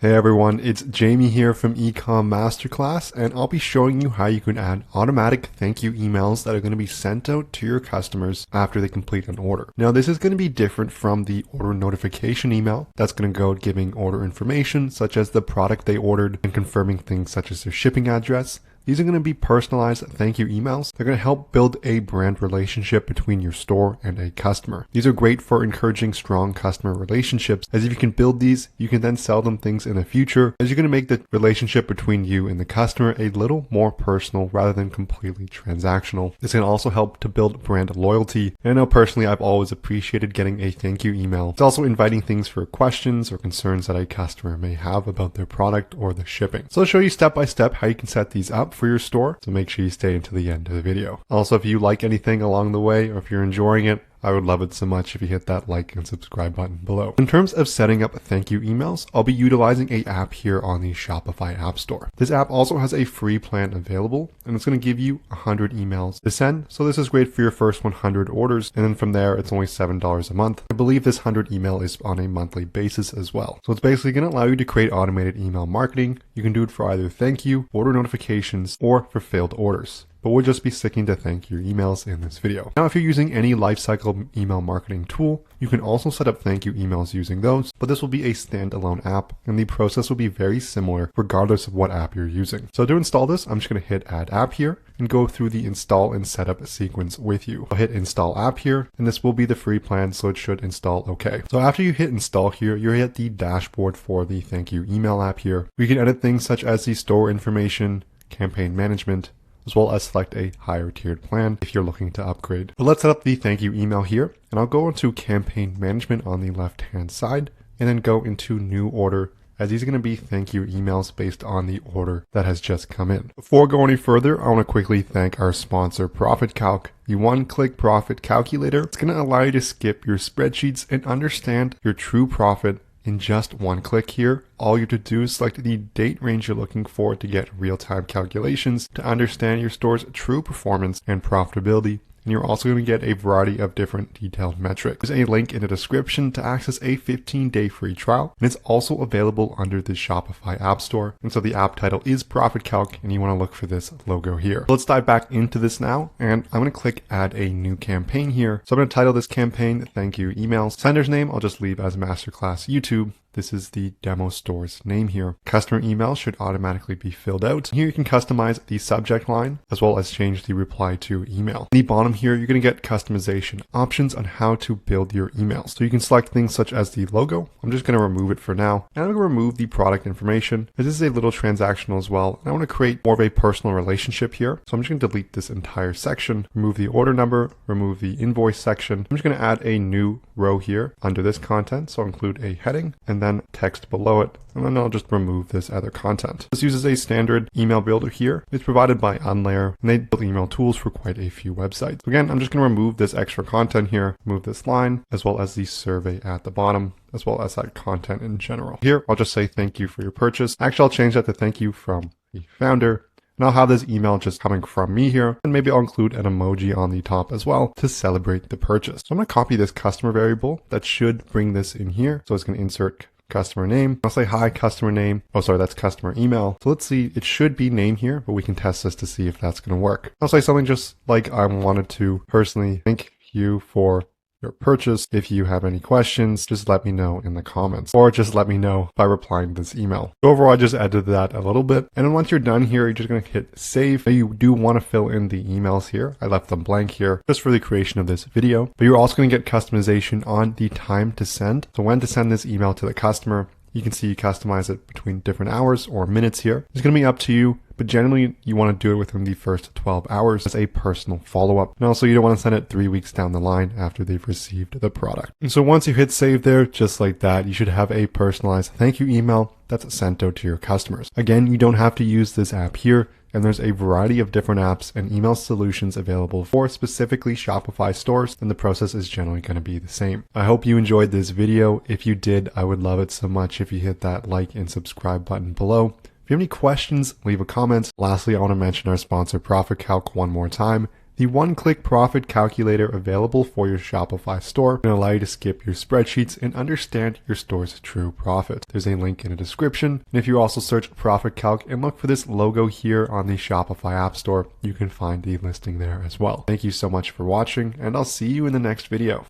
Hey everyone, it's Jamie here from Ecom Masterclass, and I'll be showing you how you can add automatic thank you emails that are going to be sent out to your customers after they complete an order. Now this is going to be different from the order notification email that's going to go giving order information such as the product they ordered and confirming things such as their shipping address. These are going to be personalized thank you emails. They're going to help build a brand relationship between your store and a customer. These are great for encouraging strong customer relationships, as if you can build these, you can then sell them things in the future, as you're going to make the relationship between you and the customer a little more personal rather than completely transactional. This can also help to build brand loyalty. And I know personally I've always appreciated getting a thank you email. It's also inviting things for questions or concerns that a customer may have about their product or the shipping. So I'll show you step by step how you can set these up for your store, so make sure you stay until the end of the video. Also, if you like anything along the way or if you're enjoying it, I would love it so much if you hit that like and subscribe button below. In terms of setting up thank you emails, I'll be utilizing an app here on the Shopify App Store. This app also has a free plan available, and it's going to give you 100 emails to send. So this is great for your first 100 orders, and then from there it's only $7 a month. I believe this 100 email is on a monthly basis as well. So it's basically going to allow you to create automated email marketing. You can do it for either thank you, order notifications, or for failed orders. But we'll just be sticking to thank you emails in this video. Now, if you're using any lifecycle email marketing tool, you can also set up thank you emails using those, but this will be a standalone app, and the process will be very similar regardless of what app you're using. So to install this, I'm just going to hit add app here and go through the install and setup sequence with you. I'll hit install app here, and this will be the free plan, so it should install okay. So after you hit install here, you're at the dashboard for the thank you email app here. We can edit things such as the store information, campaign management, as well as select a higher tiered plan if you're looking to upgrade. But let's set up the thank you email here, and I'll go into campaign management on the left hand side and then go into new order, as these are going to be thank you emails based on the order that has just come in. Before going any further, I want to quickly thank our sponsor, Profit Calc. The one-click profit calculator. It's going to allow you to skip your spreadsheets and understand your true profit in just one click here. All you have to do is select the date range you're looking for to get real-time calculations to understand your store's true performance and profitability. And you're also going to get a variety of different detailed metrics. There's a link in the description to access a 15-day free trial, and it's also available under the Shopify App Store. And so the app title is Profit Calc, and you want to look for this logo here. Let's dive back into this now, and I'm going to click add a new campaign here. So I'm going to title this campaign thank you emails. Sender's name I'll just leave as Masterclass YouTube. This is the demo store's name here. Customer email should automatically be filled out. Here you can customize the subject line as well as change the reply to email. In the bottom here, you're going to get customization options on how to build your emails. So you can select things such as the logo. I'm just going to remove it for now. And I'm going to remove the product information, as this is a little transactional as well. And I want to create more of a personal relationship here. So I'm just going to delete this entire section, remove the order number, remove the invoice section. I'm just going to add a new row here under this content. So I'll include a heading and then text below it, and then I'll just remove this other content. This uses a standard email builder here. It's provided by Unlayer, and they build email tools for quite a few websites. So again, I'm just going to remove this extra content here, remove this line, as well as the survey at the bottom, as well as that content in general. Here, I'll just say thank you for your purchase. Actually, I'll change that to thank you from the founder. And I'll have this email just coming from me here, and maybe I'll include an emoji on the top as well to celebrate the purchase. So I'm going to copy this customer variable that should bring this in here. So it's going to insert customer name. I'll say hi customer name. Oh, sorry, that's customer email. So let's see, it should be name here, but we can test this to see if that's going to work. I'll say something just like I wanted to personally thank you for your purchase. If you have any questions, just let me know in the comments, or just let me know by replying to this email. So overall, I just edited that a little bit. And then once you're done here, you're just going to hit save. Now you do want to fill in the emails here. I left them blank here just for the creation of this video, but you're also going to get customization on the time to send. So when to send this email to the customer, you can see you customize it between different hours or minutes here. It's going to be up to you, but generally you want to do it within the first 12 hours as a personal follow-up. And also you don't want to send it 3 weeks down the line after they've received the product. And so once you hit save there, just like that, you should have a personalized thank you email that's sent out to your customers. Again, you don't have to use this app here, and there's a variety of different apps and email solutions available for specifically Shopify stores, and the process is generally going to be the same. I hope you enjoyed this video. If you did, I would love it so much if you hit that like and subscribe button below. If you have any questions, leave a comment. Lastly, I want to mention our sponsor, Profit Calc, one more time. The one-click profit calculator available for your Shopify store can allow you to skip your spreadsheets and understand your store's true profit. There's a link in the description. And if you also search Profit Calc and look for this logo here on the Shopify App Store, you can find the listing there as well. Thank you so much for watching, and I'll see you in the next video.